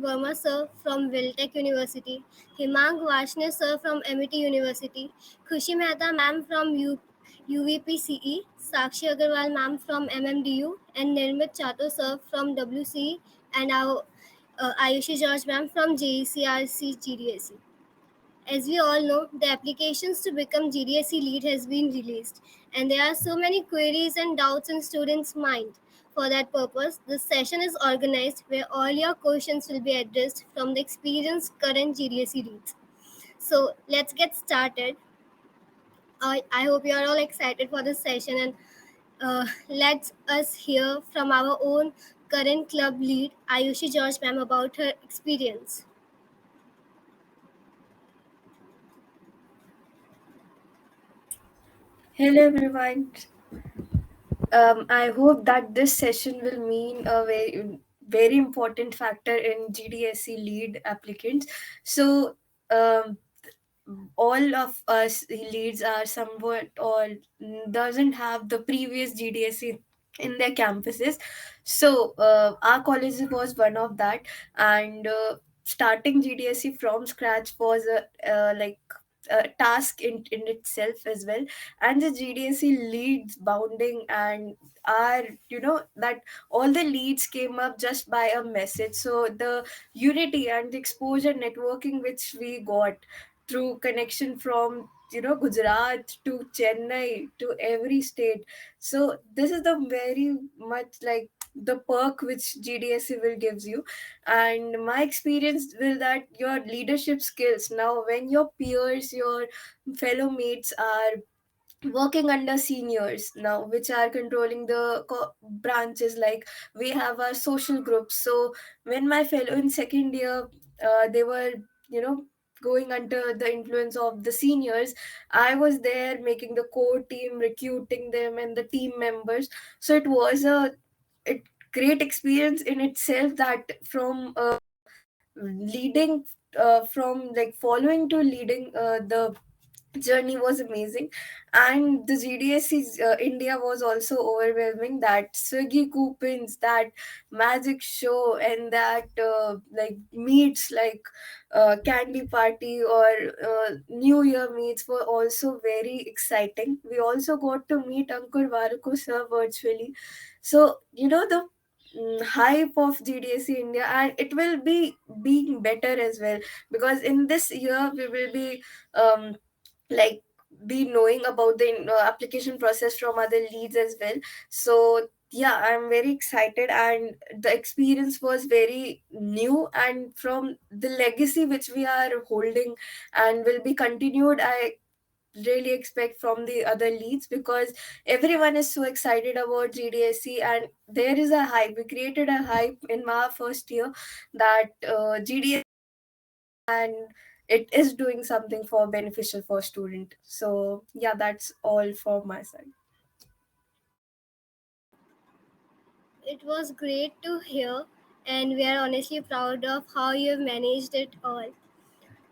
Verma sir from Wiltec University, Himang Vashne sir from AMITY University, Khushi Mehta ma'am from UVPCE, Sakshi Agarwal ma'am from MMDU, and Nirmit Chato sir from WCE, and our Ayushi George ma'am from JECRC GDSC. As we all know, the applications to become GDSC lead has been released, and there are so many queries and doubts in students' mind. For that purpose, this session is organized where all your questions will be addressed from the experienced current GDSC leads. So let's get started. I hope you are all excited for this session, and let us hear from our own current club lead, Ayushi George ma'am, about her experience. Hello everyone. I hope that this session will mean a very important factor in GDSC lead applicants. So um, all of us leads are somewhat or doesn't have the previous GDSC in their campuses. So our college was one of that, and starting GDSC from scratch was a task in itself as well. And the GDSC leads bounding and are that all the leads came up just by a message. So the unity and the exposure networking which we got through connection from Gujarat to Chennai to every state. So this is the very much like the perk which GDSC will gives you. And my experience will that your leadership skills, now when your peers, your fellow mates are working under seniors now which are controlling the branches, like we have our social groups. So when my fellow in second year, they were you know going under the influence of the seniors, I was there making the core team, recruiting them and the team members. So it was a great experience in itself, that from leading from like following to leading, the journey was amazing. And the GDSC India was also overwhelming. That Swiggy coupons, that magic show, and that meets like candy party or New Year meets were also very exciting. We also got to meet Ankur Varuku sir virtually. So the hype of GDSC India, and it will be being better as well, because in this year we will be um, like be knowing about the application process from other leads as well. So yeah, I'm very excited, and the experience was very new, and from the legacy which we are holding and will be continued, I really expect from the other leads, because everyone is so excited about GDSC, and there is a hype. We created a hype in my first year that GDSC, and it is doing something for beneficial for student. So yeah, that's all from my side. It was great to hear, and we are honestly proud of how you have managed it all.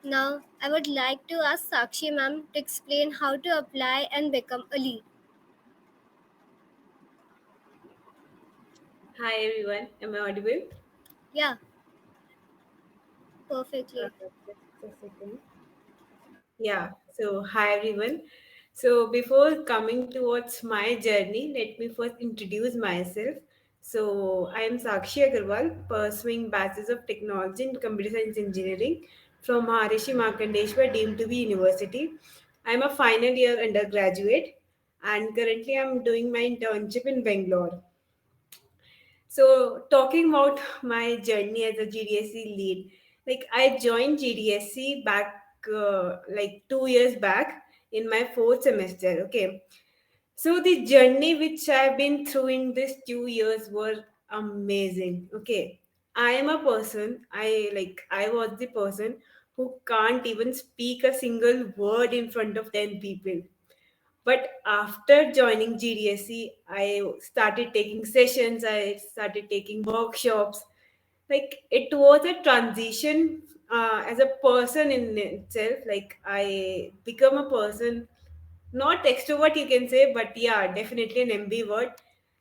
Now, I would like to ask Sakshi ma'am to explain how to apply and become a lead. Hi everyone, am I audible? Yeah, perfectly. Just a second. Yeah, so hi everyone. So before coming towards my journey, let me first introduce myself. So I am Sakshi Agarwal, pursuing Bachelor's of Technology in Computer Science Engineering from Maharishi Markandeshwar deemed to be University. I am a final year undergraduate and currently I'm doing my internship in Bangalore. So, talking about my journey as a GDSC lead, like I joined GDSC back like 2 years back in my fourth semester. Okay, so the journey which I've been through in these 2 years were amazing. Okay, I am a person. I was the person who can't even speak a single word in front of 10 people, but after joining GDSC, I started taking sessions, I started taking workshops. Like it was a transition as a person in itself. Like I become a person, not extrovert, you can say, but yeah, definitely an ambivert.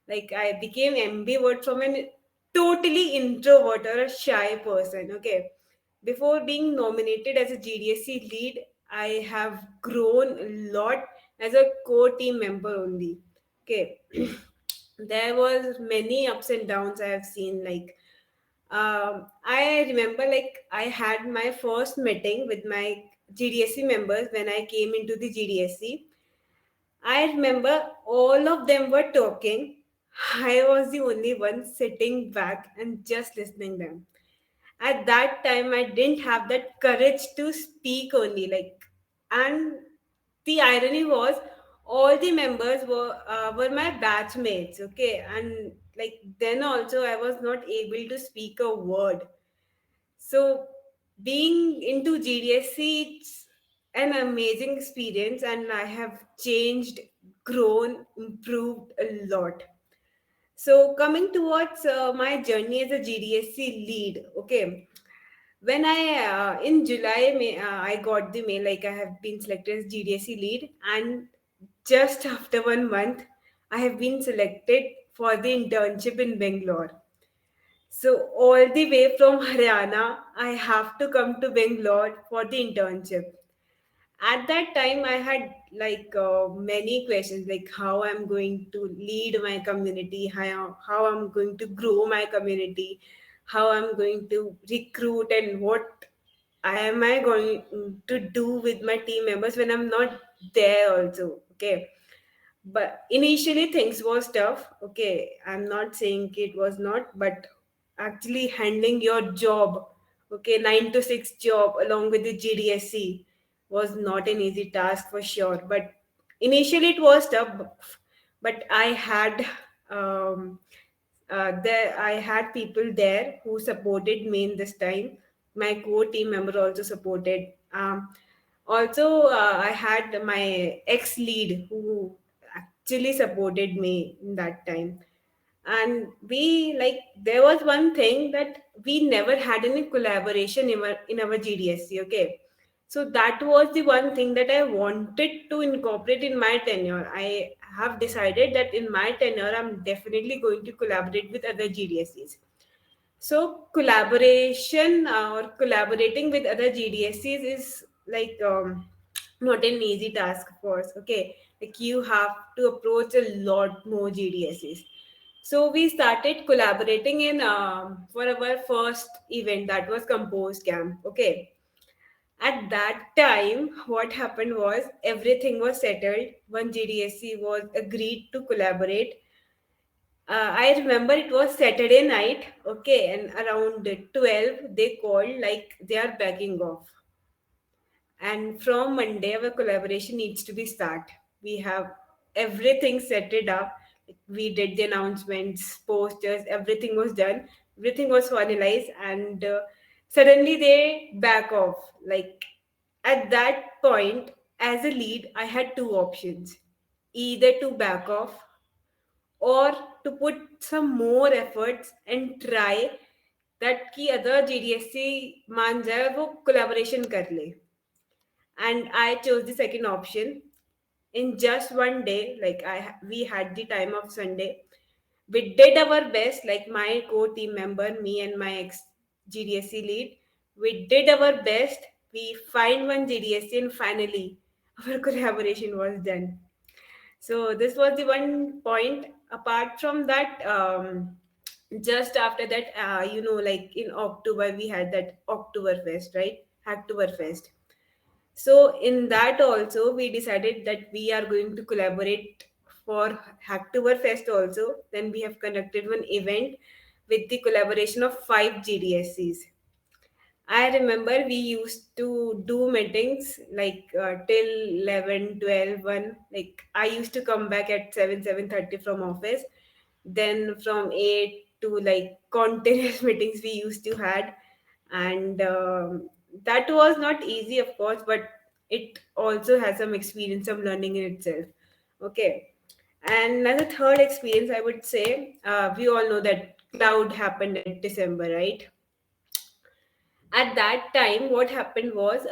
Like I became ambivert from an totally introvert or a shy person. Okay, before being nominated as a GDSC lead, I have grown a lot as a core team member only. Okay, there was many ups and downs I have seen. Like, I remember, like, I had my first meeting with my GDSC members when I came into the GDSC. I remember all of them were talking. I was the only one sitting back and just listening them. At that time, I didn't have that courage to speak only. Like, and the irony was, all the members were my batchmates. Okay, and like then also, I was not able to speak a word. So, being into GDSC, it's an amazing experience, and I have changed, grown, improved a lot. So, coming towards my journey as a GDSC lead, okay. When I in July, I got the mail like I have been selected as GDSC lead, and just after 1 month, I have been selected for the internship in Bangalore. So all the way from Haryana, I have to come to Bangalore for the internship. At that time, I had like many questions, like how I'm going to lead my community, how I'm going to grow my community, how I'm going to recruit, and what am I going to do with my team members when I'm not there also. Okay, but initially things was tough. Okay, I'm not saying it was not, but actually handling your job, okay, 9 to 6 job along with the GDSC was not an easy task for sure. But initially it was tough, but I had there I had people there who supported me in this time. My core team member also supported. Also, I had my ex lead who actually supported me in that time. And we, like, there was one thing that we never had any collaboration in our GDSC. Okay, so that was the one thing that I wanted to incorporate in my tenure. I have decided that in my tenure, I'm definitely going to collaborate with other GDSCs. So collaboration or collaborating with other GDSCs is like not an easy task, of course. Okay, like you have to approach a lot more GDSCs. So we started collaborating in for our first event, that was Compose Camp. Okay, at that time, what happened was everything was settled. One GDSC was agreed to collaborate. I remember it was Saturday night, okay, and around 12 they called like they are backing off. And from Monday, our collaboration needs to be start. We have everything set it up. We did the announcements, posters, everything was done, everything was finalized, and suddenly they back off. Like at that point, as a lead, I had two options: either to back off or to put some more efforts and try that कि other GDSC मान जाए और वो collaboration कर ले. And I chose the second option. In just one day, like we had the time of Sunday, we did our best. Like my core team member, me and my ex GDSC lead, we did our best. We find one GDSC, and finally our collaboration was done. So this was the one point. Apart from that, just after that, like in October, we had that Oktoberfest, right? Hacktoberfest. So in that also, we decided that we are going to collaborate for Hacktoberfest also. Then we have conducted one event with the collaboration of 5 GDSCs. I remember we used to do meetings like till 11, 12, 1. Like I used to come back at 7, 7:30 from office. Then from 8 to like continuous meetings we used to had. And that was not easy, of course, but it also has some experience, some learning in itself. Okay. And as a third experience, I would say we all know that cloud happened in December, right? At that time what happened was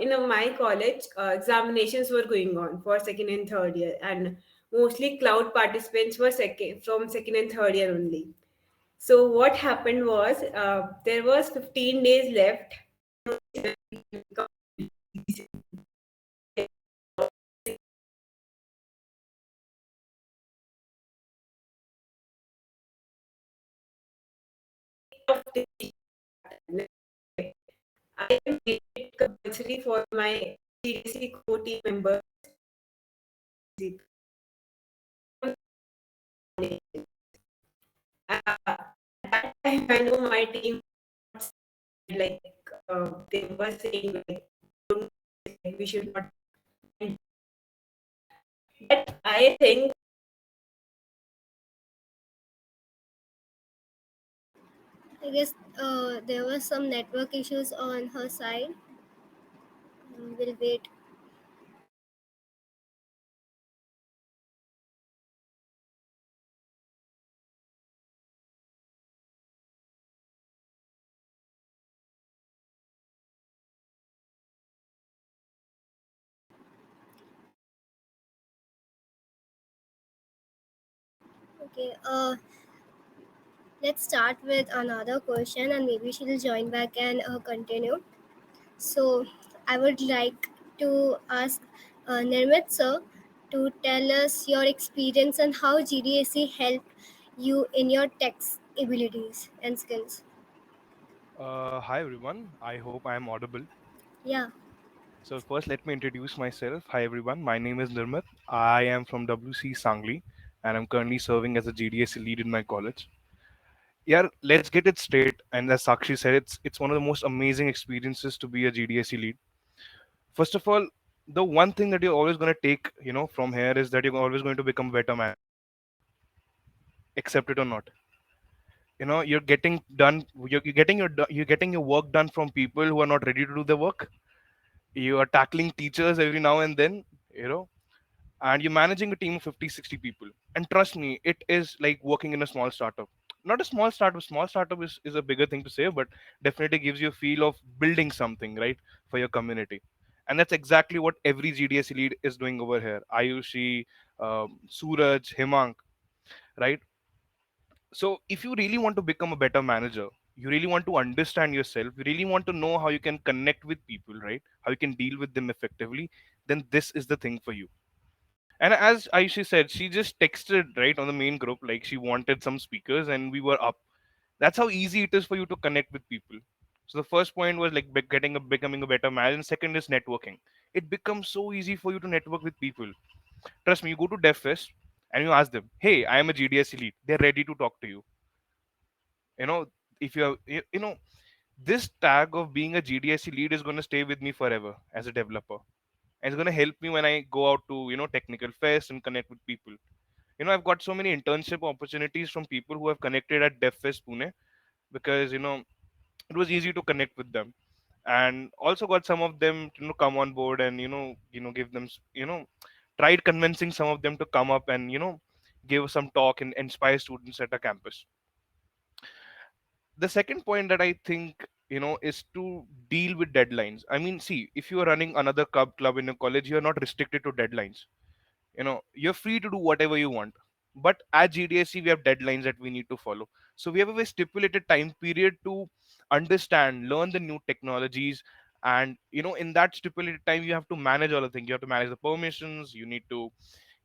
in my college examinations were going on for second and third year, and mostly cloud participants were second and third year only. So what happened was there was 15 days left. I made it compulsory for my GDSC core team members. At that time, I know my team like they were saying like don't, we should not. But I think I guess there were some network issues on her side. We'll wait. Okay. Let's start with another question, and maybe she'll join back and continue. So, I would like to ask Nirmit sir to tell us your experience and how GDSC helped you in your tech abilities and skills. Hi everyone. I hope I am audible. Yeah. So first, let me introduce myself. Hi everyone. My name is Nirmat. I am from WC Sangli, and I'm currently serving as a GDSC lead in my college. Yeah, let's get it straight. And as Sakshi said, it's one of the most amazing experiences to be a GDSC lead. First of all, the one thing that you're always going to take, from here is that you're always going to become a better man, accept it or not. You're getting done. You're getting your work done from people who are not ready to do the work. You are tackling teachers every now and then, you know and you're managing a team of 50, 60 people. And trust me, it is like working in a small startup. Not a small startup is a bigger thing to say, but definitely gives you a feel of building something, right, for your community. And that's exactly what every GDS lead is doing over here. Ayushi, Suraj, Himang, right? So if you really want to become a better manager, you really want to understand yourself, you really want to know how you can connect with people, right, how you can deal with them effectively, then this is the thing for you. And as Aishi said, she just texted right on the main group like she wanted some speakers and we were up. That's how easy it is for you to connect with people. So the first point was like becoming a better manager, and second is networking. It becomes so easy for you to network with people. Trust me, you go to DevFest and you ask them, "Hey, I am a GDS lead." They're ready to talk to you. You know, if you're you know this tag of being a GDS lead is going to stay with me forever as a developer, and it's going to help me when I go out to technical fest and connect with people. I've got so many internship opportunities from people who have connected at DevFest Pune, because it was easy to connect with them, and also got some of them to come on board and give them tried convincing some of them to come up and give some talk and inspire students at a campus. The second point that I think is to deal with deadlines. I mean, see, if you are running another club in a college, you are not restricted to deadlines. You're free to do whatever you want, but at GDSC we have deadlines that we need to follow. So we have a very stipulated time period to understand, learn the new technologies, and in that stipulated time you have to manage all the things. You have to manage the permissions, you need to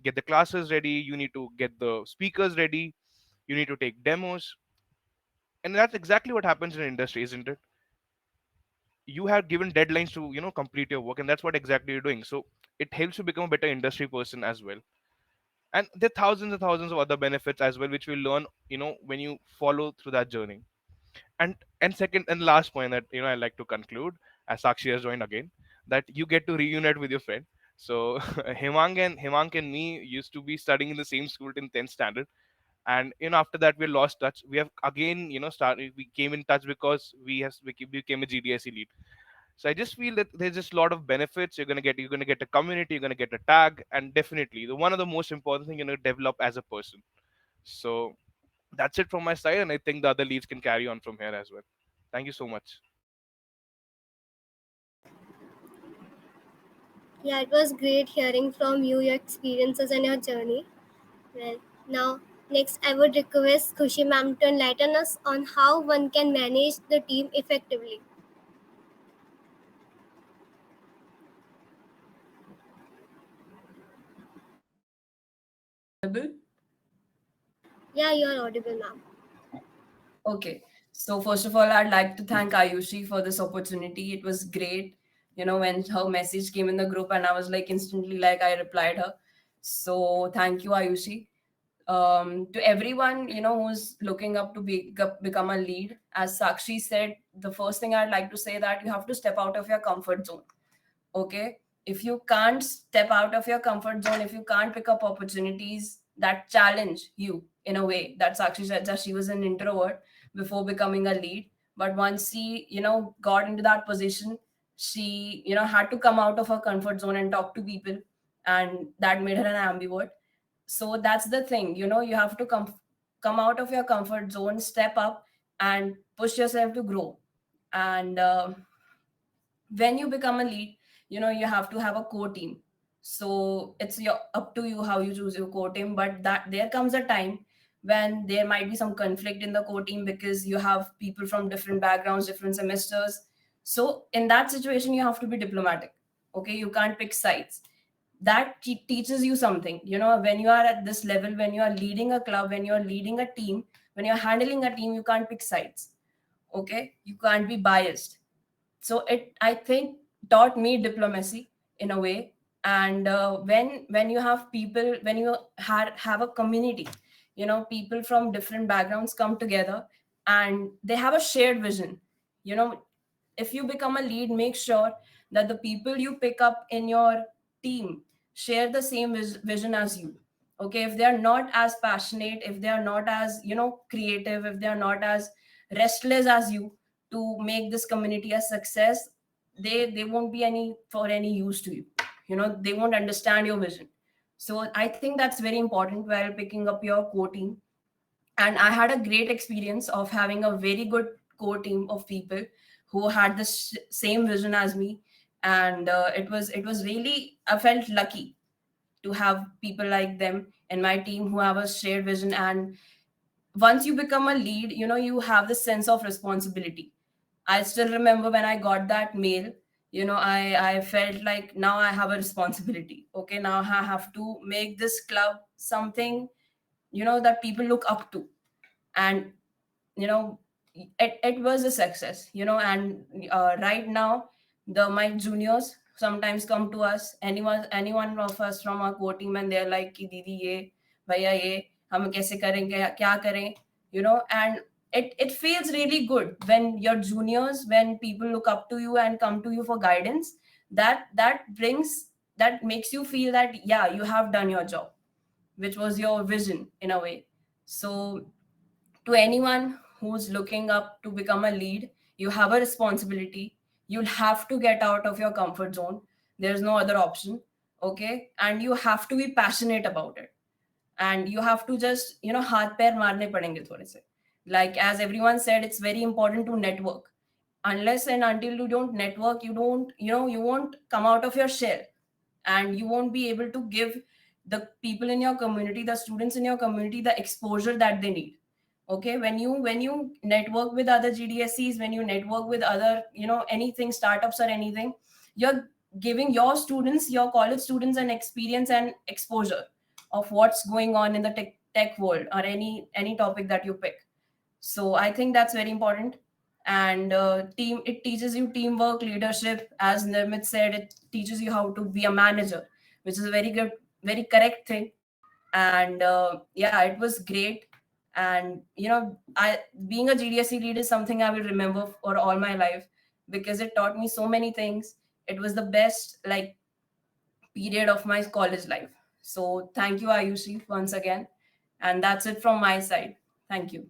get the classes ready, you need to get the speakers ready, you need to take demos. And that's exactly what happens in industry, isn't it? You have given deadlines to complete your work, and that's what exactly you're doing. So it helps you become a better industry person as well. And there are thousands and thousands of other benefits as well, which we'll learn when you follow through that journey. And second and last point that I like to conclude, as Sakshi has joined again, that you get to reunite with your friend. So Hemang and me used to be studying in the same school in 10th standard, and after that we lost touch. We have again started, we came in touch because we became a GDSC lead. So I just feel that there's just a lot of benefits. You're gonna get a community, you're gonna get a tag, and definitely the one of the most important thing, develop as a person. So that's it from my side, and I think the other leads can carry on from here as well. Thank you so much. Yeah, it was great hearing from you your experiences and your journey. Well, now Next, I would request Khushi ma'am to enlighten us on how one can manage the team effectively. Yeah, you are audible, ma'am. Okay. So first of all, I'd like to thank Ayushi for this opportunity. It was great. When her message came in the group and I was like instantly like I replied her. So thank you, Ayushi. To everyone, who's looking up to become a lead, as Sakshi said, the first thing I'd like to say that you have to step out of your comfort zone. Okay, if you can't step out of your comfort zone, if you can't pick up opportunities that challenge you in a way, that Sakshi said that she was an introvert before becoming a lead, but once she got into that position, she had to come out of her comfort zone and talk to people, and that made her an ambivert. So that's the thing, you have to come out of your comfort zone, step up and push yourself to grow. And when you become a lead, you have to have a core team. So it's up to you how you choose your core team, but that there comes a time when there might be some conflict in the core team because you have people from different backgrounds, different semesters. So in that situation you have to be diplomatic. Okay, you can't pick sides. That teaches you something, when you are at this level, when you are leading a club, when you are leading a team, when you're handling a team, you can't pick sides. Okay, you can't be biased. So it, I think, taught me diplomacy in a way. And when you have people, when you have a community, people from different backgrounds come together and they have a shared vision. you know if you become a lead, make sure that the people you pick up in your team share the same vision as you. Okay, if they are not as passionate, if they are not as creative, if they are not as restless as you to make this community a success, they won't be any for any use to you. They won't understand your vision. So I think that's very important while picking up your core team. And I had a great experience of having a very good core team of people who had the same vision as me. And it was really, I felt lucky to have people like them in my team who have a shared vision. And once you become a lead, you have this sense of responsibility. I still remember when I got that mail, I felt like now I have a responsibility. Okay, now I have to make this club something, that people look up to. And it was a success. And right now, my juniors sometimes come to us, anyone of us from our core team, and they're like कि दीदी ये भैया ये हम कैसे करेंगे क्या करें. And it feels really good when your juniors, when people look up to you and come to you for guidance. That makes you feel that yeah, you have done your job, which was your vision in a way. So to anyone who's looking up to become a lead, you have a responsibility. You'll have to get out of your comfort zone. There's no other option. Okay, and you have to be passionate about it. And you have to just हाथ पैर मारने पड़ेंगे थोड़े से. Like as everyone said, it's very important to network. Unless and until you don't network, you won't come out of your shell, and you won't be able to give the people in your community, the students in your community, the exposure that they need. Okay, when you network with other GDSCs, when you network with other anything, startups or anything, you're giving your students, your college students, an experience and exposure of what's going on in the tech world, or any topic that you pick. So I think that's very important. And team it teaches you teamwork, leadership. As Nirmit said, it teaches you how to be a manager, which is a very good, very correct thing. And yeah, it was great. And I being a GDSC lead is something I will remember for all my life, because it taught me so many things. It was the best like period of my college life. So thank you, Ayushi, once again. And that's it from my side. Thank you.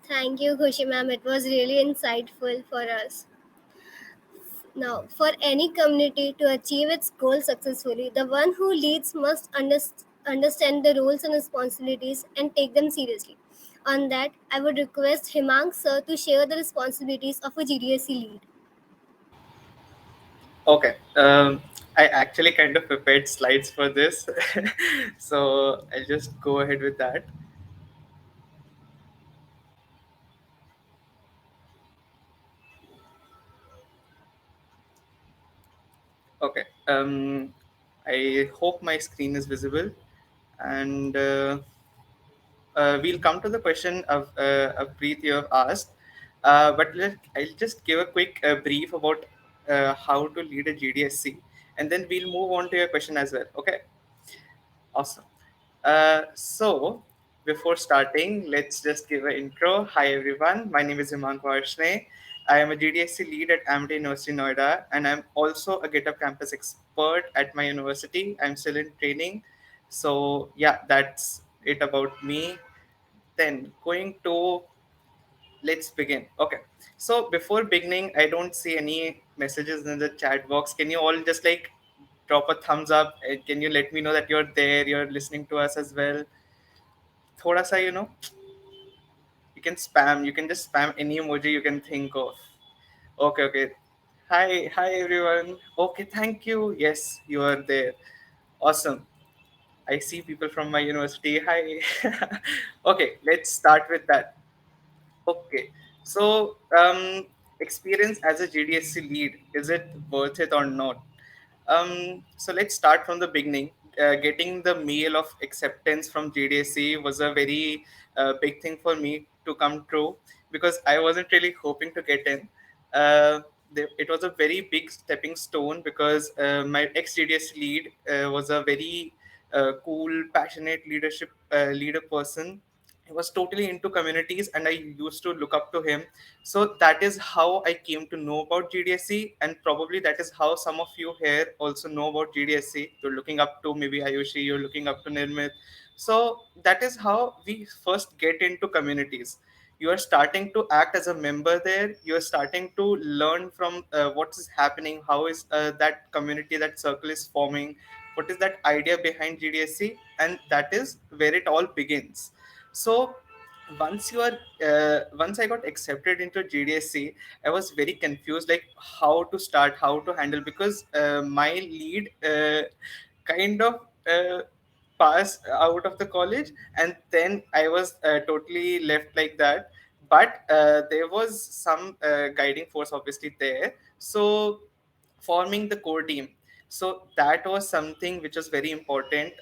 Thank you, Khushi ma'am. It was really insightful for us. Now, for any community to achieve its goals successfully, the one who leads must understand the roles and responsibilities and take them seriously. On that, I would request Himang sir to share the responsibilities of a GDSC lead. Okay. I actually kind of prepared slides for this, so I'll just go ahead with that. Okay. I hope my screen is visible, and we'll come to the question of Preet you have asked. I'll just give a quick brief about how to lead a GDSC, and then we'll move on to your question as well. Okay. Awesome. So before starting, let's just give an intro. Hi everyone, my name is Himank Varshney. I am a GDSC lead at AMITY University Noida, and I'm also a GitHub campus expert at my university. I'm still in training. So yeah, that's it about me. Then going to let's begin. Okay. So before beginning, I don't see any messages in the chat box. Can you all just like drop a thumbs up? Can you let me know that you're there, you're listening to us as well? Thoda sa, you can just spam any emoji you can think of. Okay, okay. Hi everyone. Okay, thank you. Yes, you are there. Awesome. I see people from my university. Hi. Okay, let's start with that. Okay. So, experience as a GDSC lead, is it worth it or not? So let's start from the beginning. Getting the mail of acceptance from GDSC was a very big thing for me to come true because I wasn't really hoping to get in. Uh, it was a very big stepping stone because my ex GDSC lead was a very cool, passionate leader person. He was totally into communities, and I used to look up to him. So that is how I came to know about GDSC, and probably that is how some of you here also know about GDSC. You're looking up to maybe Ayushi, you're looking up to Nirmit. So that is how we first get into communities. You are starting to act as a member there. You are starting to learn from what is happening, how is that community, that circle is forming, what is that idea behind GDSC, and that is where it all begins. So once I got accepted into GDSC, I was very confused, like how to start, how to handle, because my lead kind of passed out of the college, and then I was totally left like that. But there was some guiding force obviously there. So forming the core team, so that was something which was very important,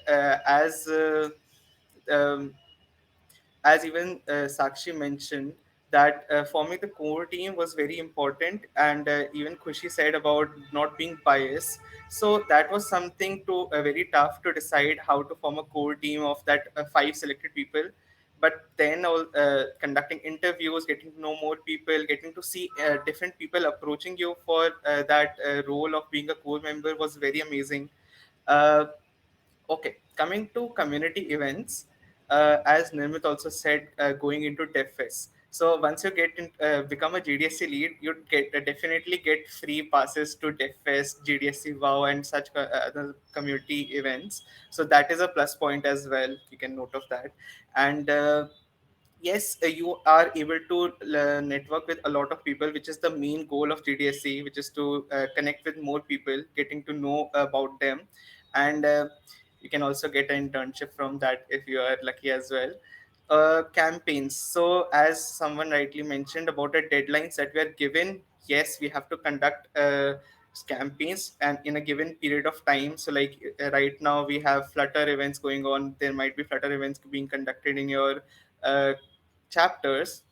um, as even Sakshi mentioned, that forming the core team was very important, and even Khushi said about not being biased. So that was something to very tough to decide how to form a core team of that five selected people. But then all conducting interviews, getting to know more people, getting to see different people approaching you for that role of being a core member was very amazing. Uh, Okay, coming to community events, as Nirmit also said, going into DevFest. So once you become a GDSC lead, you definitely get free passes to DevFest, GDSC Wow, and such other community events. So that is a plus point as well. You can note of that. And yes, you are able to network with a lot of people, which is the main goal of GDSC, which is to connect with more people, getting to know about them. And you can also get an internship from that if you are lucky as well. Campaigns. So as someone rightly mentioned about the deadlines that we are given, yes, we have to conduct campaigns and in a given period of time. So like right now we have Flutter events going on. There might be Flutter events being conducted in your uh, chapters.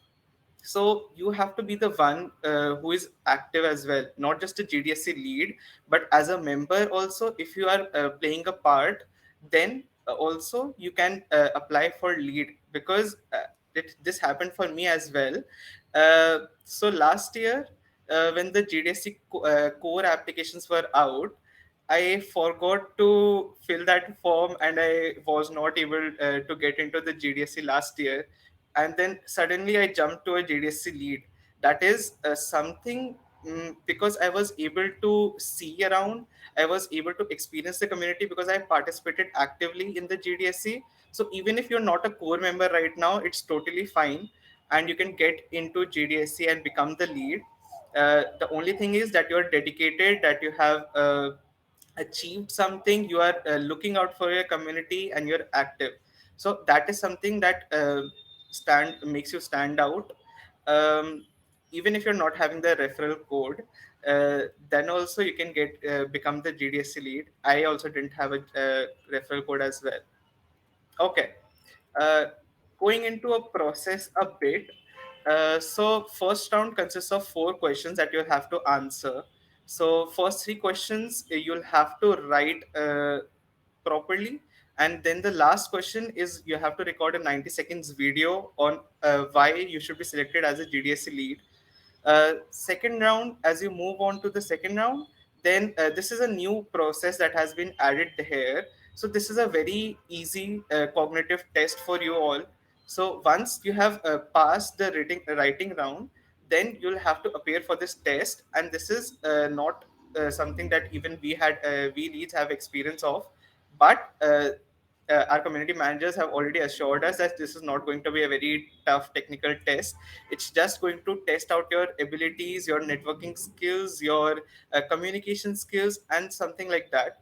So you have to be the one who is active as well, not just a GDSC lead, but as a member also. If you are playing a part, then also you can apply for lead, because this happened for me as well. So last year, when the GDSC core applications were out, I forgot to fill that form, and I was not able to get into the GDSC last year. And then suddenly I jumped to a GDSC lead. That is something, because I was able to see around, I was able to experience the community because I participated actively in the GDSC. So even if you're not a core member right now, it's totally fine, and you can get into GDSC and become the lead. The only thing is that you're dedicated, that you have achieved something, you are looking out for your community, and you're active. So that is something that stand makes you stand out. um, Even if you're not having the referral code, then also you can get become the GDSC lead. I also didn't have a referral code as well. Okay. uh, Going into a process a bit. So first round consists of 4 questions that you have to answer. So first 3 questions you'll have to write properly, and then the last question is you have to record a 90 seconds video on why you should be selected as a GDSC lead. Second round, as you move on to the second round, then this is a new process that has been added here. So this is a very easy cognitive test for you all. So once you have passed the writing round, then you'll have to appear for this test, and this is not something that even we leads have experience of. But our community managers have already assured us that this is not going to be a very tough technical test. It's just going to test out your abilities, your networking skills, your communication skills, and something like that.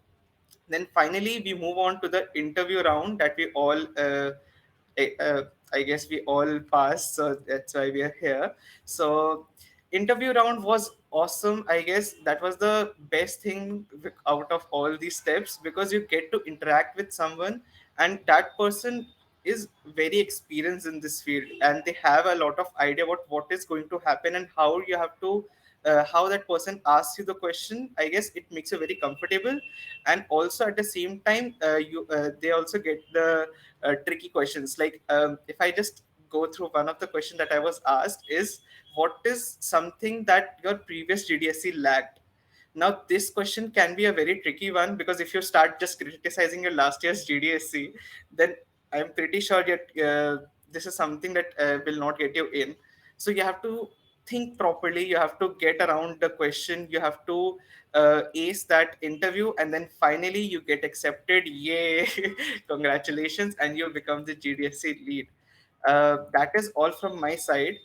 Then finally, we move on to the interview round that we all I, uh, I guess we all passed, so that's why we are here. So, interview round was awesome. I guess that was the best thing out of all these steps, because you get to interact with someone, and that person is very experienced in this field, and they have a lot of idea about what is going to happen and how you have to. How that person asks you the question, I guess it makes you very comfortable, and also at the same time, you they also get the tricky questions. Like if I just go through one of the questions that I was asked is, what is something that your previous GDSC lacked? Now this question can be a very tricky one, because if you start just criticizing your last year's GDSC, then I'm pretty sure that this is something that will not get you in. So you have to think properly, you have to get around the question, you have to ace that interview, and then finally you get accepted. Yay! Congratulations, and you become the GDSC lead. That is all from my side.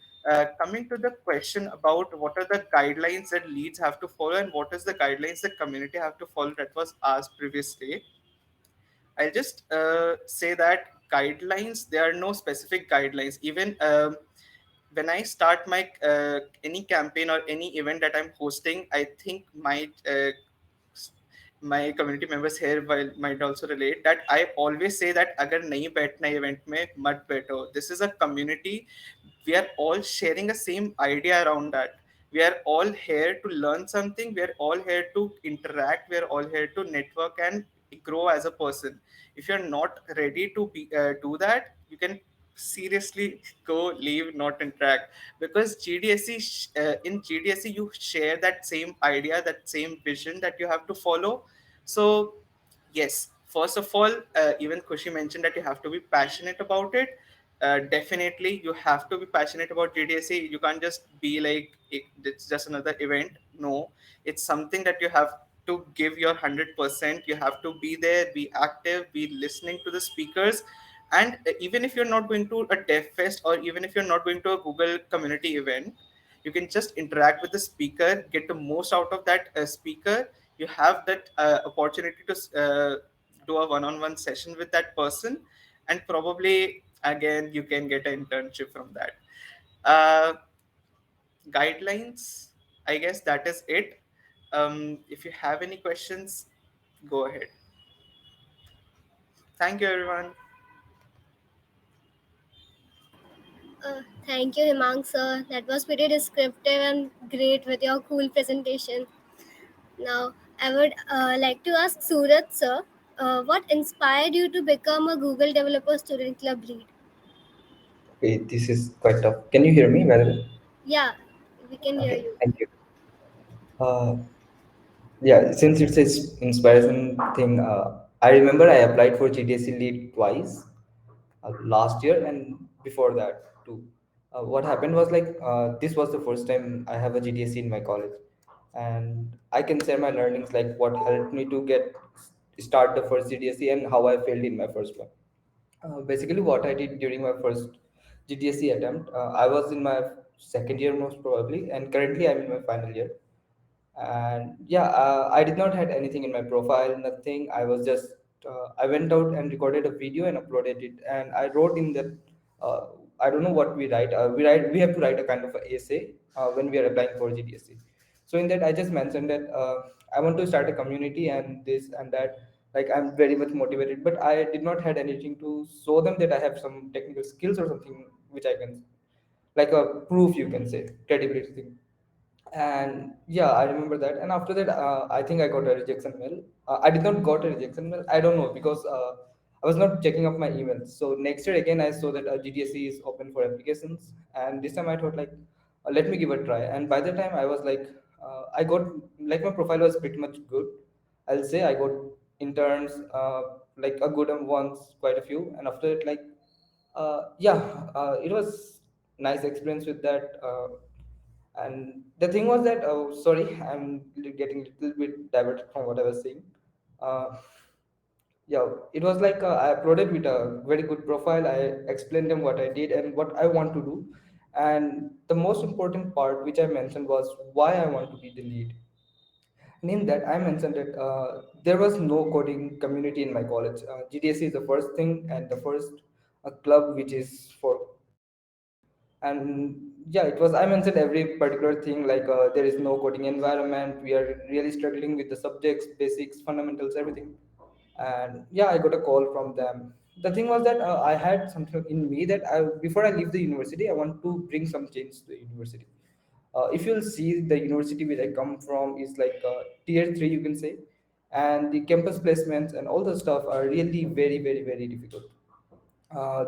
Coming to the question about what are the guidelines that leads have to follow and what is the guidelines the community have to follow, that was asked previously. I'll just say that guidelines, there are no specific guidelines. Even when I start my any campaign or any event that I'm hosting, I think my community members here might also relate that I always say that अगर नहीं बैठना event में मत बैठो. This is a community. We are all sharing the same idea around that. We are all here to learn something. We are all here to interact. We are all here to network and grow as a person. If you're not ready to do that, you can seriously go leave, not interact, because in GDSC you share that same idea, that same vision that you have to follow. So yes, first of all, even Kushi mentioned that you have to be passionate about it. Definitely you have to be passionate about GDSC. You can't just be like it's just another event. No, it's something that you have to give your 100%. You have to be there, be active, be listening to the speakers. And even if you're not going to a dev fest, or even if you're not going to a Google community event, you can just interact with the speaker, get the most out of that speaker. You have that opportunity to do a one-on-one session with that person, and probably again you can get an internship from that. uh, Guidelines, I guess that is it. If you have any questions, go ahead. Thank you, everyone. Thank you, Himang sir. That was pretty descriptive and great with your cool presentation. Now, I would like to ask Surat sir, what inspired you to become a Google Developer Student Club lead? Okay, this is quite tough. Can you hear me, by the way? Yeah, we can hear Okay, you. thank you. Uh, yeah, since it's an inspiration thing, I remember I applied for GDSC lead twice, last year and before that too. What happened was like this was the first time I have a GDSC in my college, and I can share my learnings, like what helped me to get start the first GDSC and how I failed in my first one. Basically, what I did during my first GDSC attempt, I was in my second year most probably, and currently I'm in my final year. And yeah, I did not had anything in my profile, nothing. I was just I went out and recorded a video and uploaded it, and I wrote in that uh, I don't know what we write. We have to write a kind of a essay when we are applying for GDSC. So in that I just mentioned that I want to start a community and this and that, like I'm very much motivated, but I did not had anything to show them that I have some technical skills or something which I can, like a proof, you can say, credibility thing. And yeah, I remember that. And after that, I think I got a rejection mail. I did not got a rejection mail, I don't know, because I was not checking up my emails. So next year again I saw that GDSC is open for applications, and this time I thought like, let me give a try. And by the time I was like, I got, like my profile was pretty much good, I'll say. I got interns, like a good ones, quite a few. And after it, like, yeah, it was nice experience with that. And the thing was that, oh, sorry, I'm getting a little bit diverted from what I was saying. Uh, yeah, it was like I uploaded with a very good profile. I explained them what I did and what I want to do. And the most important part, which I mentioned, was why I want to be the lead. And in that, I mentioned that there was no coding community in my college. GDSC is the first thing and the first club which is for coding. And yeah, it was, I mentioned every particular thing, like there is no coding environment. We are really struggling with the subjects, basics, fundamentals, everything. And yeah, I got a call from them. The thing was that I had something in me that before I leave the university, I want to bring some change to the university. If you'll see, the university where I come from is like tier 3, you can say. And the campus placements and all the stuff are really very, very, very difficult.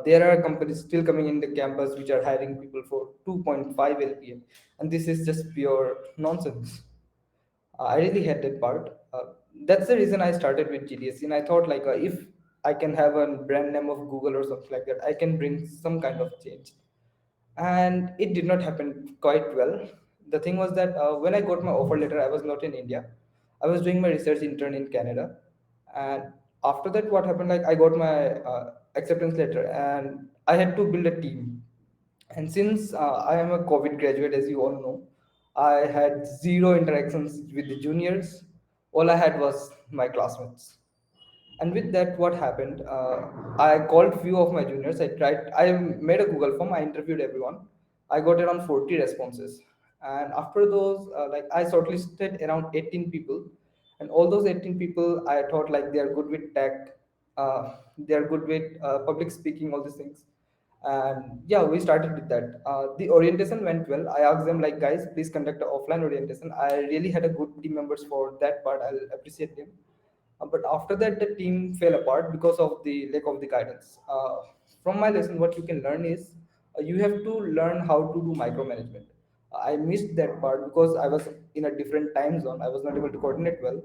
There are companies still coming in the campus which are hiring people for 2.5 LPA, and this is just pure nonsense. I really hate that part. That's the reason I started with GDSC, and I thought like, if I can have a brand name of Google or something like that, I can bring some kind of change. And it did not happen quite well. The thing was that when I got my offer letter, I was not in India. I was doing my research intern in Canada. And after that, what happened, like I got my acceptance letter, and I had to build a team. And since I am a COVID graduate, as you all know, I had zero interactions with the juniors. All I had was my classmates. And with that, what happened, I called few of my juniors. I made a Google form, I interviewed everyone. I got around 40 responses. And after those, like I shortlisted around 18 people. And all those 18 people, I thought like they are good with tech, they are good with public speaking, all these things. And yeah, we started with that. The orientation went well. I asked them like, guys, please conduct an offline orientation. I really had a good team members for that part, I'll appreciate them. But after that, the team fell apart because of the lack of the guidance. From my lesson, what you can learn is you have to learn how to do micromanagement. I missed that part because I was in a different time zone. I was not able to coordinate well.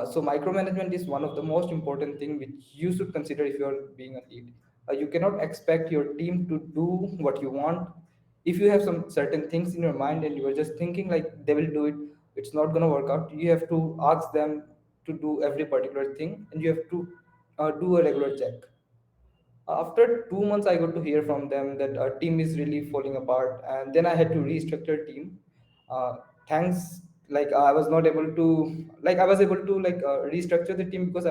So micromanagement is one of the most important thing which you should consider if you are being a lead. You cannot expect your team to do what you want. If you have some certain things in your mind and you are just thinking like they will do it, it's not going to work out. You have to ask them to do every particular thing, and you have to do a regular check. After 2 months, I got to hear from them that our team is really falling apart, and then I had to restructure team. Thanks, like I was not able to, like I was able to like restructure the team because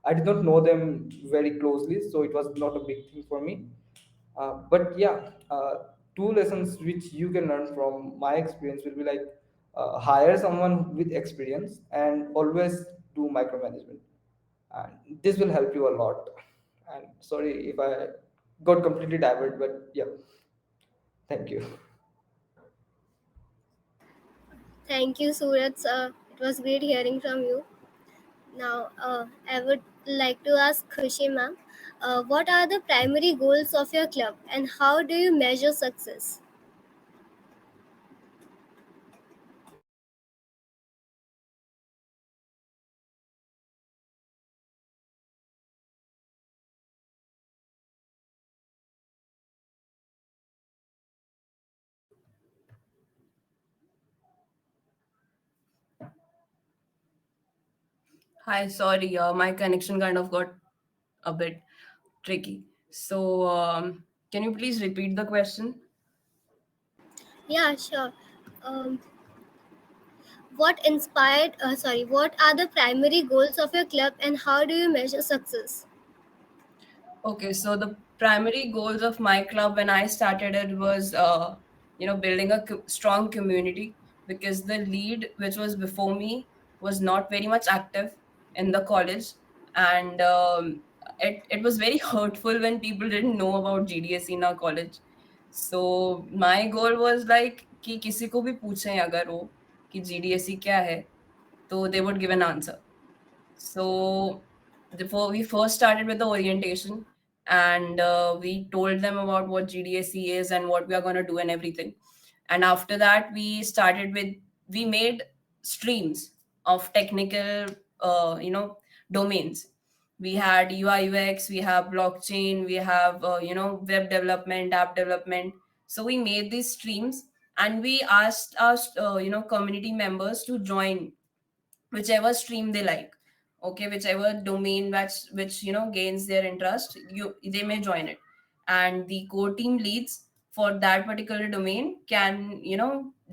I did not know them very closely, so it was not a big thing for me. But yeah, two lessons which you can learn from my experience will be like, hire someone with experience and always do micromanagement, and this will help you a lot. And sorry if I got completely diverted, but yeah, thank you. Thank you, Suraj. It was great hearing from you. Now, I would like to ask Khushi ma'am, what are the primary goals of your club and how do you measure success? Hi, sorry, my connection kind of got a bit tricky. So, can you please repeat the question? Yeah, sure. Um, What are the primary goals of your club and how do you measure success? Okay, so the primary goals of my club when I started it was, building a strong community, because the lead, which was before me, was not very much active in the college, and it was very hurtful when people didn't know about GDSC in our college. So my goal was like कि किसी को भी पूछें अगर वो कि GDSC क्या है, तो they would give an answer. So before we first started with the orientation, and we told them about what GDSC is and what we are going to do and everything. And after that, we made streams of technical, domains. We had UI UX, we have blockchain, we have web development, app development. So we made these streams, and we asked our community members to join whichever stream they like. Okay, whichever domain which gains their interest, they may join it, and the core team leads for that particular domain can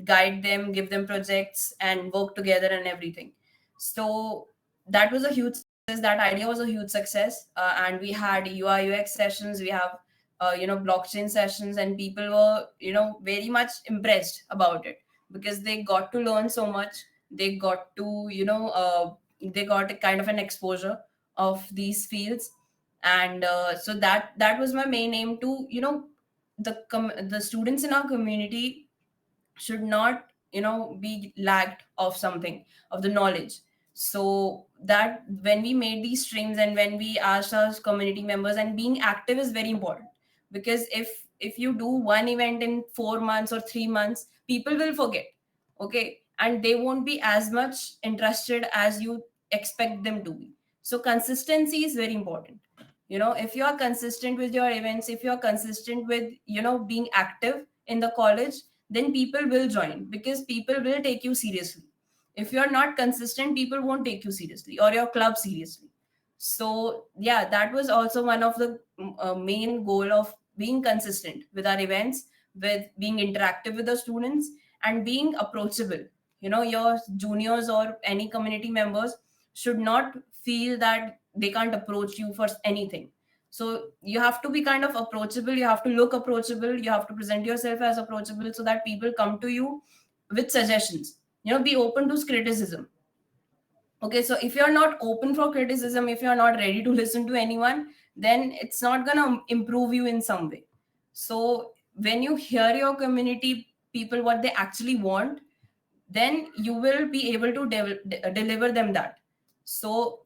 guide them, give them projects, and work together and everything. So that was a huge success. That idea was a huge success, and we had UI UX sessions, we have blockchain sessions, and people were very much impressed about it, because they got to learn so much. They got to they got a kind of an exposure of these fields. And so that was my main aim, to the students in our community should not be lacked of something, of the knowledge. So that when we made these streams and when we asked our community members, and being active is very important, because if you do one event in 4 months or 3 months, people will forget. Okay, and they won't be as much interested as you expect them to be. So consistency is very important. If you are consistent with your events, if you are consistent with being active in the college, then people will join, because people will take you seriously. If you're not consistent, people won't take you seriously or your club seriously. So yeah, that was also one of the main goal of being consistent with our events, with being interactive with the students, and being approachable. Your juniors or any community members should not feel that they can't approach you for anything. So you have to be kind of approachable, you have to look approachable, you have to present yourself as approachable, so that people come to you with suggestions. Be open to criticism. Okay, so if you're not open for criticism, if you're not ready to listen to anyone, then it's not going to improve you in some way. So when you hear your community people what they actually want, then you will be able to deliver them that. So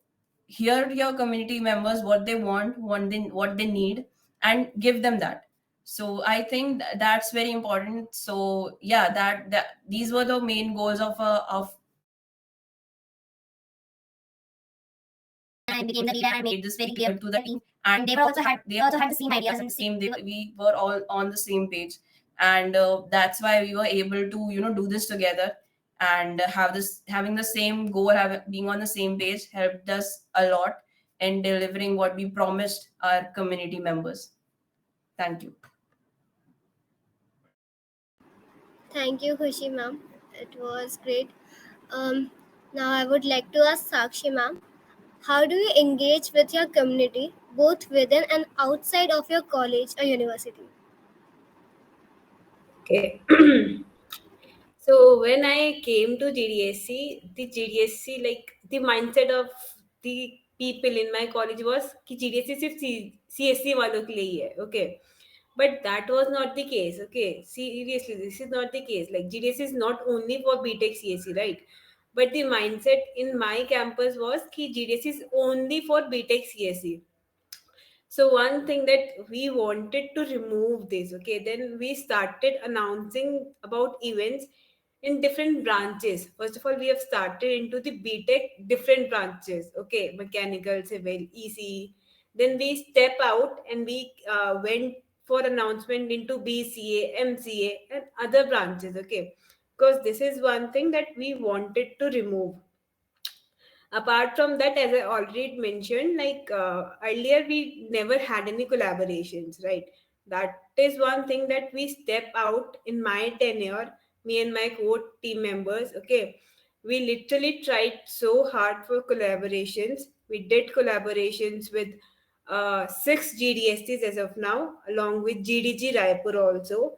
hear your community members what they want, what they need, and give them that. So I think that's very important. So yeah, that these were the main goals of I became the leader. I made this very clear to the team, and they also had the same ideas and same. We were all on the same page, and that's why we were able to do this together, and having the same goal, being on the same page, helped us a lot in delivering what we promised our community members. Thank you. Thank you, Khushi ma'am. It was great. Um, Now I would like to ask Sakshi ma'am, how do you engage with your community both within and outside of your college or university? Okay. So when I came to GDSC, the GDSC, like the mindset of the people in my college was कि GDSC सिर्फ CSC वालों के लिए ही है, okay. But that was not the case, okay. Seriously, this is not the case. Like GDSC is not only for BTech CSC, right? But the mindset in my campus was कि GDSC is only for BTech CSC. So one thing that we wanted to remove this, okay, then we started announcing about events in different branches. First of all, we have started into the BTech different branches, okay, mechanical, civil, EC. Then we step out and we went for announcement into BCA, MCA, and other branches, okay, because this is one thing that we wanted to remove. Apart from that, as I already mentioned, like earlier we never had any collaborations, right? That is one thing that we step out in my tenure, me and my core team members, okay. We literally tried so hard for collaborations. We did collaborations with six GDSTs as of now, along with GDG Raipur also.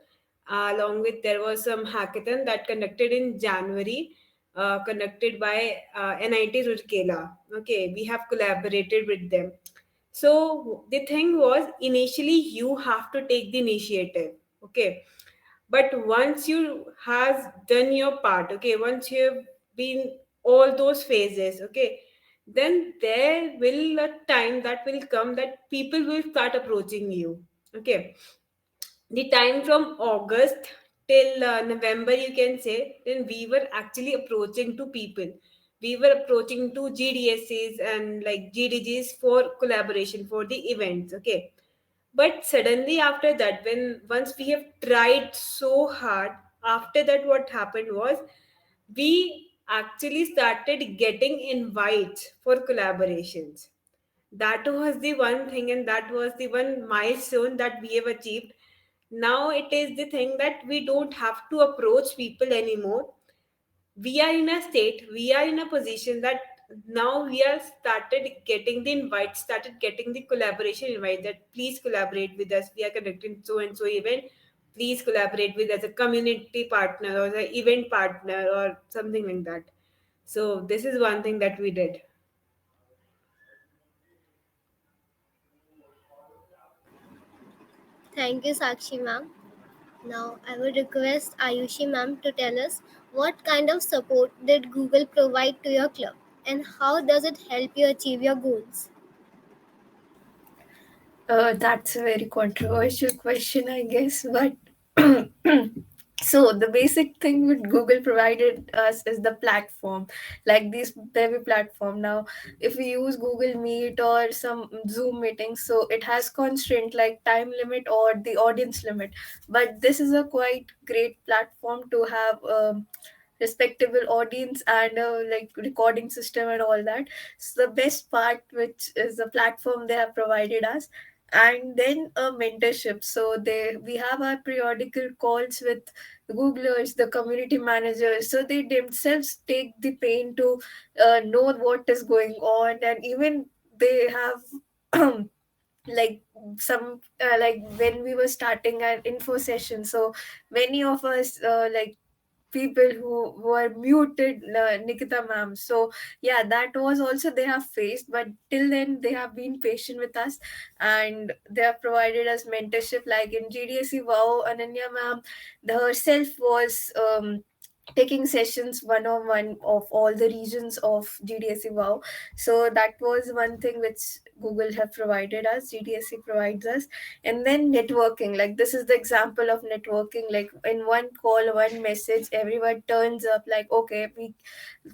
Along with there was some hackathon that conducted in January, conducted by NIT Rourkela. Okay, we have collaborated with them. So the thing was, initially you have to take the initiative. Okay, but once you has done your part, okay, once you have been all those phases, okay, then there will a time that will come that people will start approaching you. Okay, the time from August till November, you can say, then we were actually approaching to people. We were approaching to GDSCs and like GDGs for collaboration for the events. Okay, but suddenly after that, when once we have tried so hard, after that what happened was we actually started getting invites for collaborations. That was the one thing, and that was the one milestone that we have achieved. Now it is the thing that we don't have to approach people anymore. We are in a state, we are in a position that now we are started getting the invite, started getting the collaboration invite, that please collaborate with us, we are conducting so and so event, please collaborate with us, a community partner or an event partner or something like that. So this is one thing that we did. Thank you, Sakshi ma'am. Now, I would request Ayushi ma'am to tell us what kind of support did Google provide to your club and how does it help you achieve your goals? That's a very controversial question, I guess. But so the basic thing with Google provided us is the platform, like this Devi platform. Now, if we use Google Meet or some Zoom meetings, so it has constraint like time limit or the audience limit. But this is a quite great platform to have. Respectable audience and like recording system and all that. So the best part, which is the platform they have provided us, and then a mentorship. So they we have our periodical calls with googlers, the community managers, so they themselves take the pain to know what is going on. And even they have like some like when we were starting an info session, so many of us like people who were muted, Nikita ma'am. So yeah, that was also they have faced, but till then they have been patient with us, and they have provided us mentorship. Like in GDSC, wow, Ananya ma'am, the herself was taking sessions one on one of all the regions of GDSC. Wow, so that was one thing which Google have provided us, GDSC provides us. And then networking, like this is the example of networking. Like in one call, one message, everyone turns up like, okay, we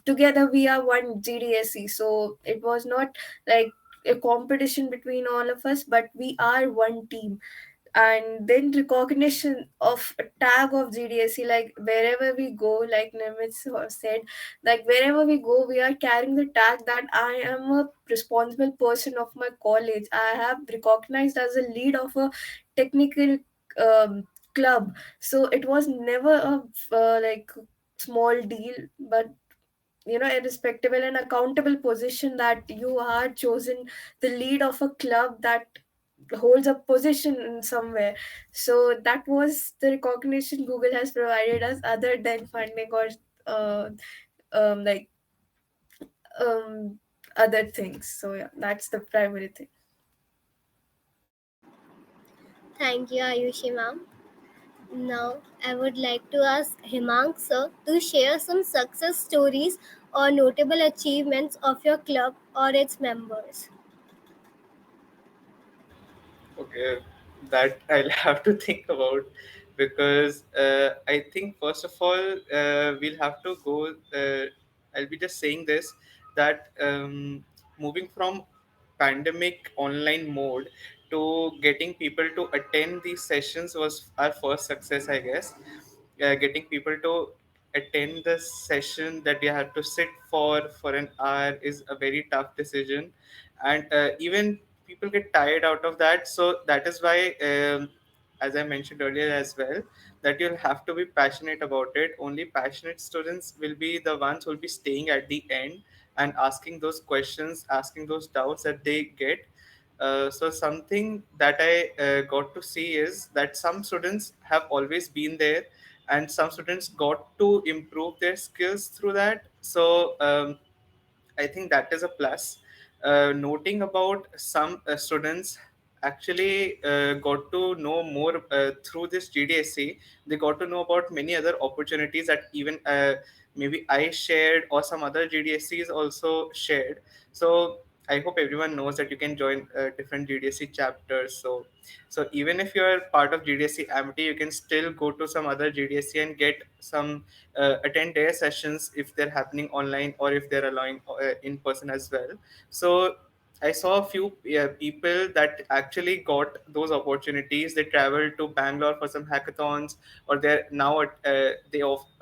together we are one GDSC. So it was not like a competition between all of us, but we are one team. And then recognition of a tag of GDSC, like wherever we go, like Nimitz said, like wherever we go, we are carrying the tag that I am a responsible person of my college. I have recognized as a lead of a technical club. So it was never a like small deal, but a respectable and accountable position that you are chosen the lead of a club that holds a position in somewhere. So that was the recognition Google has provided us, other than funding or uh, like um, other things. So yeah, that's the primary thing. Thank you, Ayushi ma'am. Now, I would like to ask Himang sir to share some success stories or notable achievements of your club or its members. Okay, that I'll have to think about, because I think first of all we'll have to go. I'll be just saying this, that moving from pandemic online mode to getting people to attend these sessions was our first success, I guess. Getting people to attend the session that you have to sit for an hour is a very tough decision, and even people get tired out of that. So that is why as I mentioned earlier as well, that you'll have to be passionate about it. Only passionate students will be the ones who will be staying at the end and asking those questions, asking those doubts that they get. So something that I got to see is that some students have always been there, and some students got to improve their skills through that. So I think that is a plus. Noting about some students actually got to know more through this GDSC. They got to know about many other opportunities that even maybe I shared or some other GDSCs also shared. So I hope everyone knows that you can join different GDSC chapters. So even if you are part of GDSC AMITY, you can still go to some other GDSC and get some attend their sessions if they're happening online or if they're allowing in person as well. So I saw a few people that actually got those opportunities. They traveled to Bangalore for some hackathons, or they're now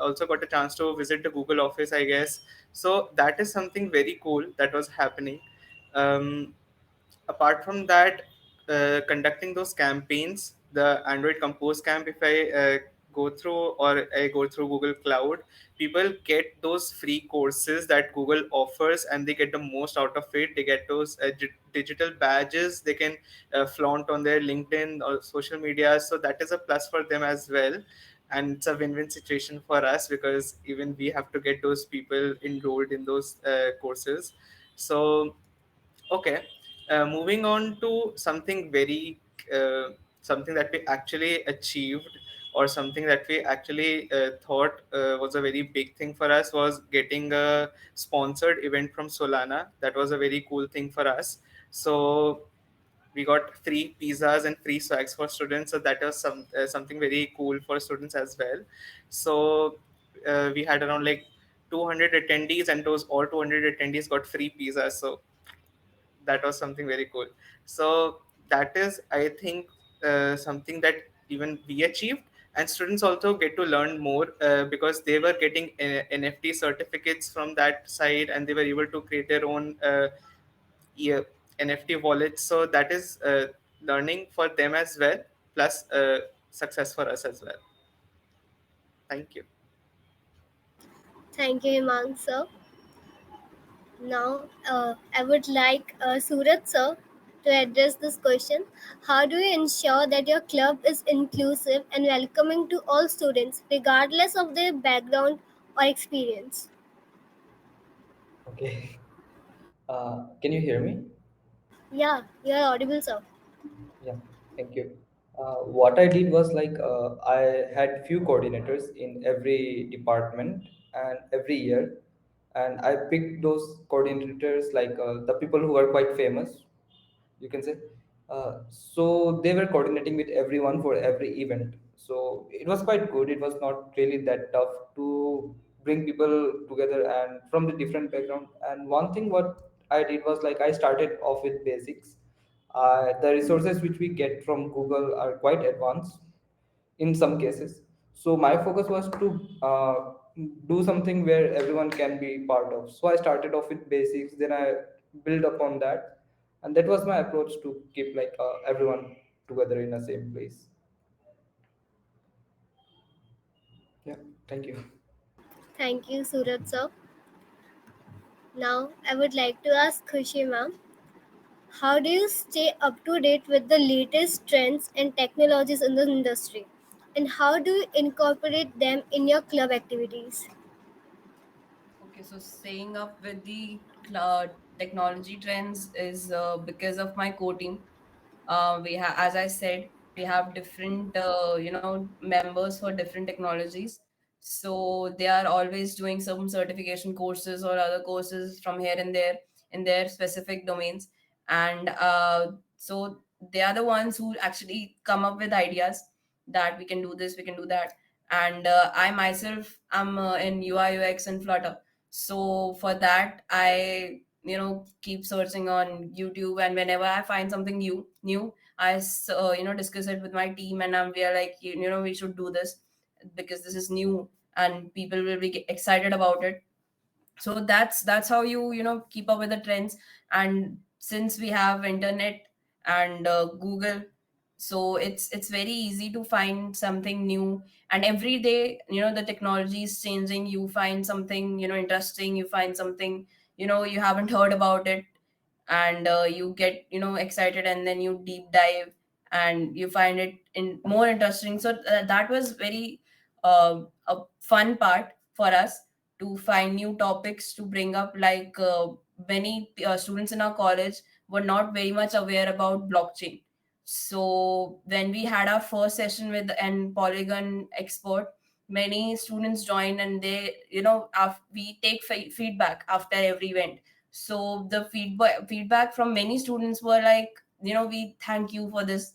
also got a chance to visit the Google office, I guess. So that is something very cool that was happening. Um, Apart from that, conducting those campaigns, the Android Compose camp, if I go through or I go through Google Cloud, people get those free courses that Google offers, and they get the most out of it. They get those digital badges they can flaunt on their LinkedIn or social media. So that is a plus for them as well. And it's a win-win situation for us, because even we have to get those people enrolled in those courses. So okay, moving on to something very something that we actually achieved, or something that we actually thought was a very big thing for us, was getting a sponsored event from Solana. That was a very cool thing for us. So we got free pizzas and free swags for students. So that was something very cool for students as well. So we had around like 200 attendees, and those all 200 attendees got free pizzas. So that was something very cool. So that is, I think, something that even we achieved. And students also get to learn more because they were getting NFT certificates from that side, and they were able to create their own yeah, NFT wallets. So that is learning for them as well, plus success for us as well. Thank you. Thank you, Himang sir. Now, I would like Surat sir to address this question. How do you ensure that your club is inclusive and welcoming to all students, regardless of their background or experience? Okay. Can you hear me? Yeah, you are audible, sir. Yeah, thank you. What I did was like I had few coordinators in every department and every year, and I picked those coordinators like the people who are quite famous, you can say. So they were coordinating with everyone for every event. So it was quite good. It was not really that tough to bring people together and from the different background. And one thing what I did was like I started off with basics. The resources which we get from Google are quite advanced in some cases. So my focus was to do something where everyone can be part of. So I started off with basics, then I build upon that, and that was my approach to keep like everyone together in the same place. Yeah, thank you. Thank you, Surat sir. Now, I would like to ask Khushi ma'am, how do you stay up to date with the latest trends and technologies in the industry? And how do you incorporate them in your club activities? Okay, so staying up with the technology trends is because of my core team. We have, as I said, we have different members for different technologies. So they are always doing some certification courses or other courses from here and there in their specific domains, and so they are the ones who actually come up with ideas that we can do this, we can do that. And I myself am in UI UX and Flutter, so for that I keep searching on YouTube, and whenever I find something new I discuss it with my team, and we are like, we should do this because this is new and people will be excited about it. So that's how you keep up with the trends. And since we have internet and Google, So it's very easy to find something new, and every day, the technology is changing. You find something, interesting, you find something, you haven't heard about it, and you get, excited, and then you deep dive and you find it in more interesting. So that was very a fun part for us, to find new topics to bring up. Like many students in our college were not very much aware about blockchain. So when we had our first session with an Polygon expert, many students joined, and they, we take feedback after every event. So the feedback from many students were like, we thank you for this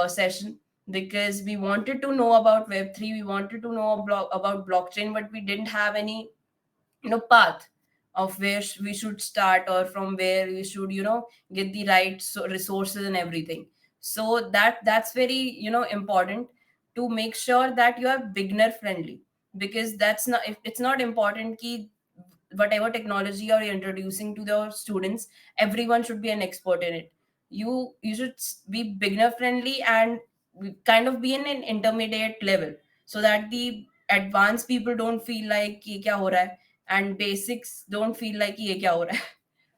session, because we wanted to know about Web3, we wanted to know about blockchain, but we didn't have any, path of where we should start, or from where we should, get the right resources and everything. So that's very, important, to make sure that you are beginner friendly, because that's not, if it's not important ki whatever technology you're introducing to the students, everyone should be an expert in it. You should be beginner friendly, and kind of be in an intermediate level, so that the advanced people don't feel like ye kya ho raha hai, and basics don't feel like ye kya ho raha hai.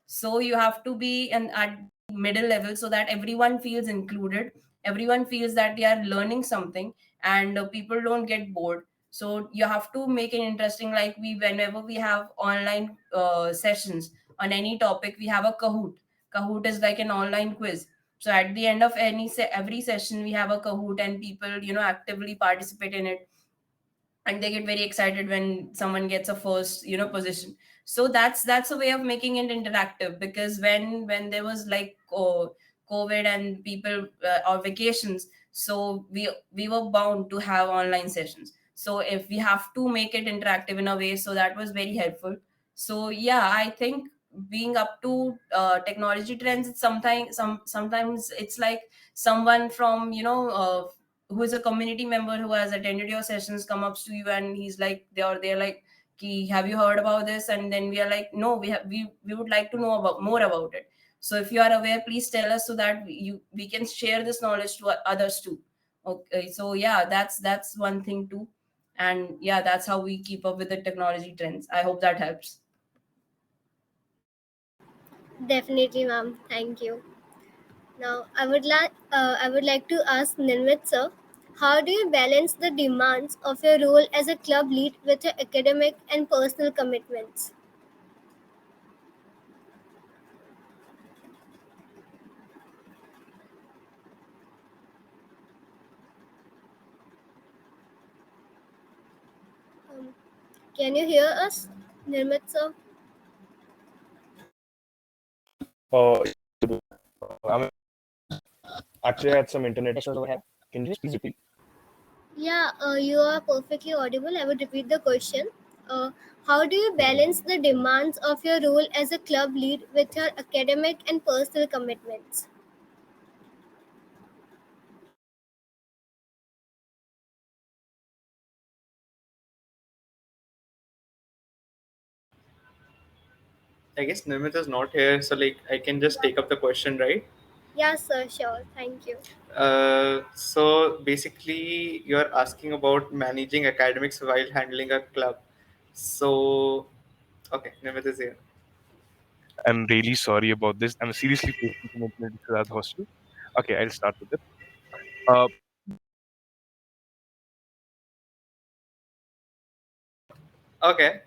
So you have to be at middle level, so that everyone feels included, everyone feels that they are learning something, and people don't get bored. So you have to make it interesting. Like, whenever we have online sessions on any topic, we have a Kahoot is like an online quiz. So at the end of every session, we have a Kahoot, and people, actively participate in it, and they get very excited when someone gets a first, position. So that's a way of making it interactive, because when there was like COVID and people or vacations, so we were bound to have online sessions. So if we have to make it interactive in a way, so that was very helpful. So yeah, I think being up to technology trends, it's sometimes it's like someone from, who is a community member who has attended your sessions come up to you, and he's like, they're like, Ki, have you heard about this? And then we are like, no, we would like to know about more about it. So if you are aware, please tell us, so that we can share this knowledge to others too. Okay, so yeah, that's one thing too. And yeah, that's how we keep up with the technology trends. I hope that helps. Definitely, ma'am. Thank you. Now, I would like to ask Nirmit sir, how do you balance the demands of your role as a club lead with your academic and personal commitments? Um, can you hear us, Nirmit sir? Uh, I mean, actually, I had some internet issues over here. Can you just please repeat? Yeah, you are perfectly audible. I would repeat the question. Uh, how do you balance the demands of your role as a club lead with your academic and personal commitments? I guess Nimit is not here, so like I can just take up the question, right? Yeah, sir, sure. Thank you. So basically, you're asking about managing academics while handling a club. So, okay, Nimit is here. I'm really sorry about this. I'm seriously facing some internet issues at the hostel. Okay, I'll start with it. Uh, Okay,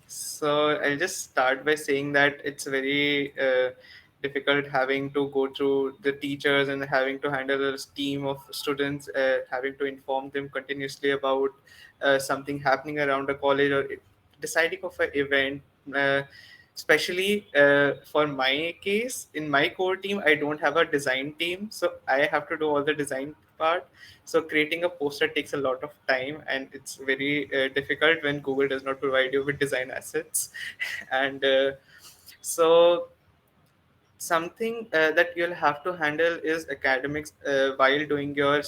so I'll just start by saying that it's very difficult having to go through the teachers and having to handle a team of students, having to inform them continuously about something happening around the college, or deciding of an event. Especially for my case, in my core team, I don't have a design team, so I have to do all the design part. So creating a poster takes a lot of time, and it's very difficult when Google does not provide you with design assets. And so something that you'll have to handle is academics while doing your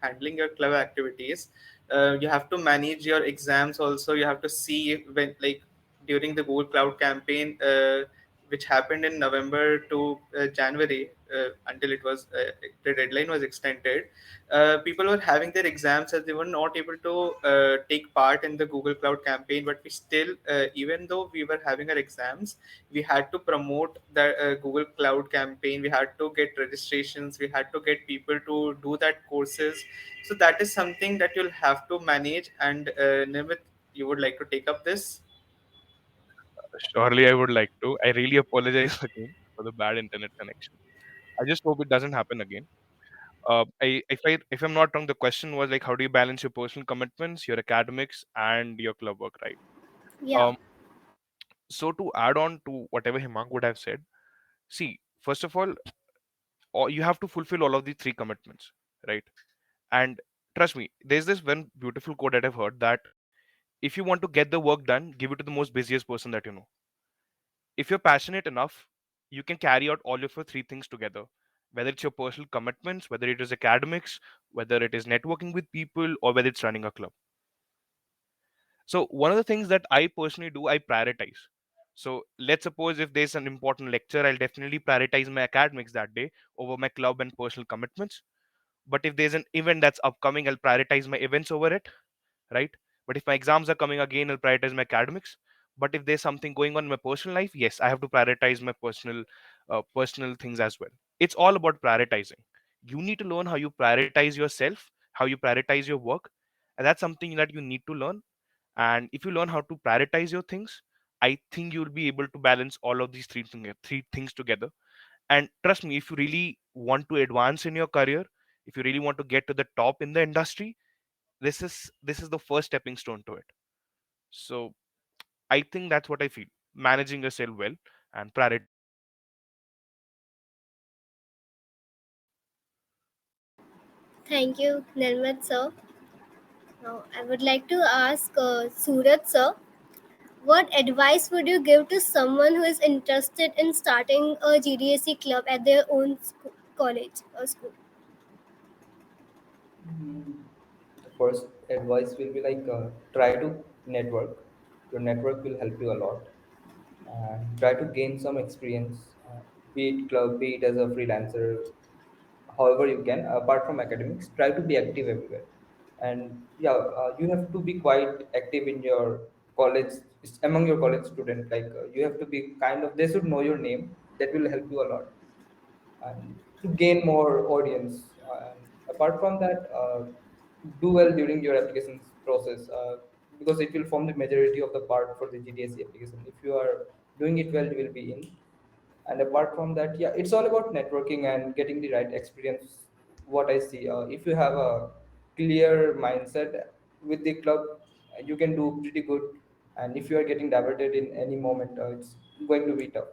handling your club activities. You have to manage your exams also. You have to see when, like, during the Google Cloud campaign, which happened in November to January, until it was the deadline was extended, people were having their exams as they were not able to take part in the Google Cloud campaign. But we still, even though we were having our exams, we had to promote the Google Cloud campaign. We had to get registrations. We had to get people to do that courses. So that is something that you'll have to manage. And Nimit, you would like to take up this? Surely I would like to. I really apologize again for the bad internet connection. I just hope it doesn't happen again. If I'm not wrong, the question was like, how do you balance your personal commitments, your academics, and your club work, right? Yeah. Um, so to add on to whatever Himang would have said, see, first of all, you have to fulfill all of the three commitments, right? And trust me, there's this one beautiful quote that I've heard that if you want to get the work done, give it to the most busiest person that you know. If you're passionate enough, you can carry out all of your three things together, whether it's your personal commitments, whether it is academics, whether it is networking with people, or whether it's running a club. So one of the things that I personally do, I prioritize. So let's suppose if there's an important lecture, I'll definitely prioritize my academics that day over my club and personal commitments. But if there's an event that's upcoming, I'll prioritize my events over it, right? But if my exams are coming again, I'll prioritize my academics. But if there's something going on in my personal life, yes, I have to prioritize my personal things as well. It's all about prioritizing. You need to learn how you prioritize yourself, how you prioritize your work, and that's something that you need to learn. And if you learn how to prioritize your things, I think you'll be able to balance all of these three things together. And trust me, if you really want to advance in your career, if you really want to get to the top in the industry, this is the first stepping stone to it. So I think that's what I feel. Managing yourself well and priority. Thank you, Nirmat sir. Now, I would like to ask Surat sir, what advice would you give to someone who is interested in starting a GDSC club at their own college or school? The first advice will be like try to network. Your network will help you a lot, and try to gain some experience, be it club, be it as a freelancer, however you can. Apart from academics, try to be active everywhere. And yeah, you have to be quite active in your college, among your college student. Like you have to be kind of, they should know your name. That will help you a lot, and to gain more audience. And apart from that, do well during your applications process, because it will form the majority of the part for the GDSC application. If you are doing it well, you will be in. And apart from that, yeah, it's all about networking and getting the right experience. What I see, if you have a clear mindset with the club, you can do pretty good. And if you are getting diverted in any moment, it's going to be tough.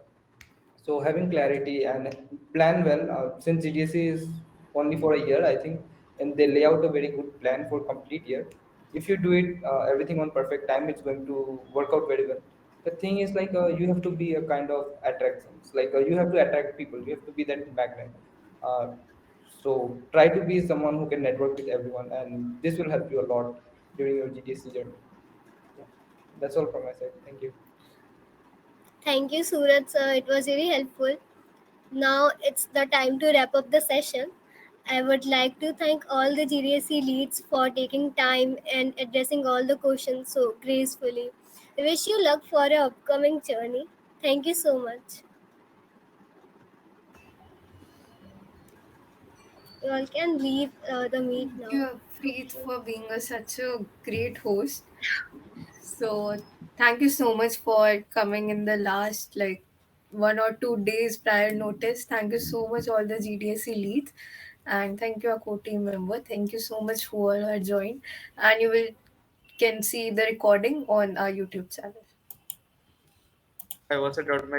So having clarity and plan well, since GDSC is only for a year, I think, and they lay out a very good plan for complete year. If you do it everything on perfect time, it's going to work out very well. The thing is like you have to be a kind of attractions. Like you have to attract people. You have to be that magnet. Uh, so try to be someone who can network with everyone, and this will help you a lot during your GDSC journey. Yeah, that's all from my side. Thank you. Thank you, Surat sir. It was really helpful. Now it's the time to wrap up the session. I would like to thank all the GDSC leads for taking time and addressing all the questions so gracefully. I wish you luck for your upcoming journey. Thank you so much. You all can leave the meet Thank now. you, Preet, Okay. for being such a great host. So thank you so much for coming in the last 1 or 2 days prior notice. Thank you so much all the GDSC leads, and thank you our co-team member. Thank you so much who all are joined, and you will can see the recording on our YouTube channel. I also dropped my